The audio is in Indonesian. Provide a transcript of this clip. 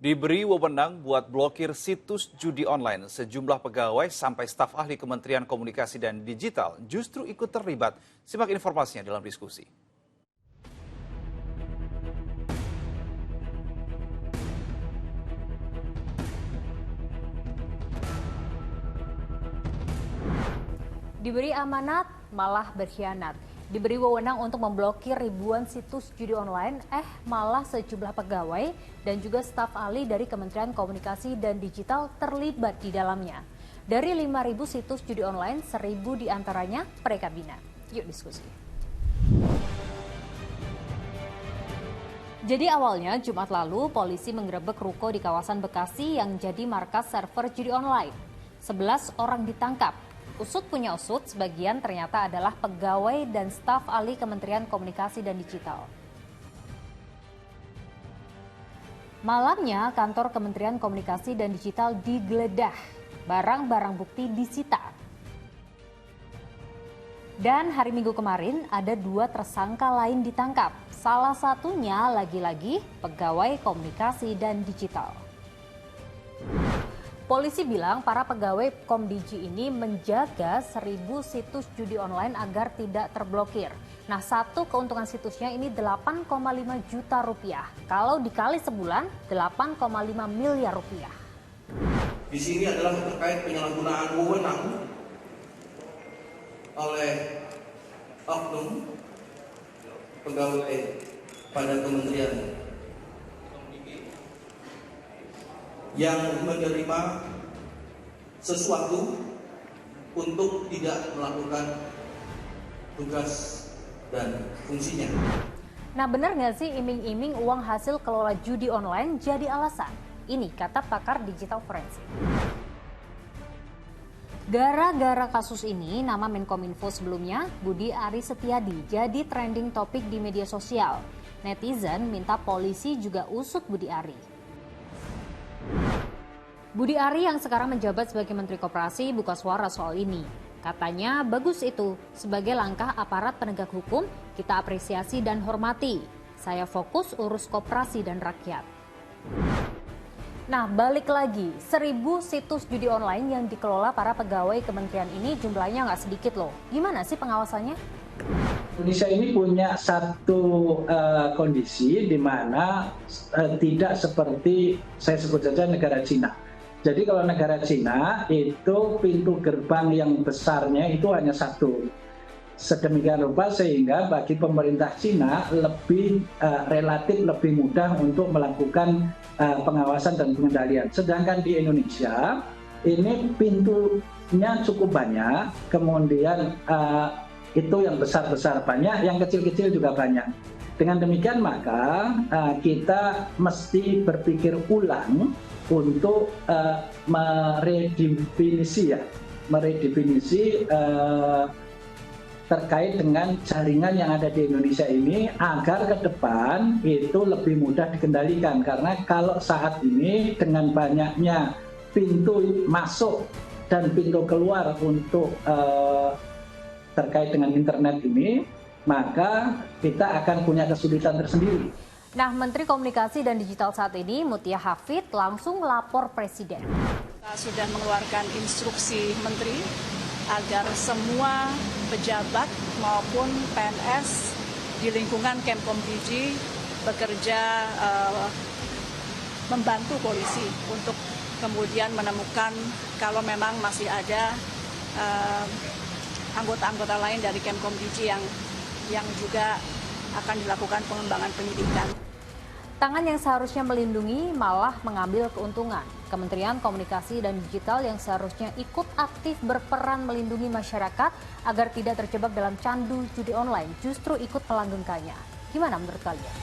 Diberi wewenang buat blokir situs judi online, sejumlah pegawai sampai staf ahli Kementerian Komunikasi dan Digital justru ikut terlibat. Simak informasinya dalam diskusi. Diberi amanat, malah berkhianat. Diberi wewenang untuk memblokir ribuan situs judi online, malah sejumlah pegawai dan juga staf ahli dari Kementerian Komunikasi dan Digital terlibat di dalamnya. Dari 5.000 situs judi online, 1.000 diantaranya Prekabina. Yuk diskusi. Jadi awalnya Jumat lalu, polisi menggerebek ruko di kawasan Bekasi yang jadi markas server judi online. 11 orang ditangkap. Usut punya usut, sebagian ternyata adalah pegawai dan staf ahli Kementerian Komunikasi dan Digital. Malamnya, kantor Kementerian Komunikasi dan Digital digeledah. Barang-barang bukti disita. Dan hari Minggu kemarin, ada 2 tersangka lain ditangkap. Salah satunya lagi-lagi pegawai Komunikasi dan Digital. Polisi bilang para pegawai Komdigi ini menjaga 1.000 situs judi online agar tidak terblokir. Nah, satu keuntungan situsnya ini 8,5 juta rupiah. Kalau dikali sebulan, 8,5 miliar rupiah. Di sini adalah terkait penyalahgunaan wewenang oleh oknum pegawai pada kementerian yang menerima sesuatu untuk tidak melakukan tugas dan fungsinya. Nah, benar nggak sih iming-iming uang hasil kelola judi online jadi alasan? Ini kata pakar digital forensik. Gara-gara kasus ini, nama Menkominfo sebelumnya, Budi Ari Setiadi, jadi trending topik di media sosial. Netizen minta polisi juga usut Budi Ari. Budi Ari yang sekarang menjabat sebagai Menteri Koperasi buka suara soal ini. Katanya bagus itu, sebagai langkah aparat penegak hukum, kita apresiasi dan hormati. Saya fokus urus koperasi dan rakyat. Nah, balik lagi, 1.000 situs judi online yang dikelola para pegawai kementerian ini jumlahnya nggak sedikit loh. Gimana sih pengawasannya? Indonesia ini punya satu kondisi di mana tidak seperti saya sebut saja negara Cina. Jadi kalau negara Cina itu pintu gerbang yang besarnya itu hanya satu. Sedemikian rupa sehingga bagi pemerintah Cina lebih relatif lebih mudah untuk melakukan pengawasan dan pengendalian. Sedangkan di Indonesia ini pintunya cukup banyak, kemudian itu yang besar-besar banyak, yang kecil-kecil juga banyak. Dengan demikian maka kita mesti berpikir ulang untuk meredefinisi terkait dengan jaringan yang ada di Indonesia ini agar ke depan itu lebih mudah dikendalikan. Karena kalau saat ini dengan banyaknya pintu masuk dan pintu keluar untuk terkait dengan internet ini, maka kita akan punya kesulitan tersendiri. Nah, Menteri Komunikasi dan Digital saat ini, Mutia Hafid, langsung lapor Presiden. Kita sudah mengeluarkan instruksi Menteri agar semua pejabat maupun PNS di lingkungan Kemkomdigi bekerja membantu polisi untuk kemudian menemukan kalau memang masih ada anggota-anggota lain dari Kemkomdigi yang juga akan dilakukan pengembangan penyidikan. Tangan yang seharusnya melindungi malah mengambil keuntungan. Kementerian Komunikasi dan Digital yang seharusnya ikut aktif berperan melindungi masyarakat agar tidak terjebak dalam candu judi online justru ikut melanggengkannya. Gimana menurut kalian?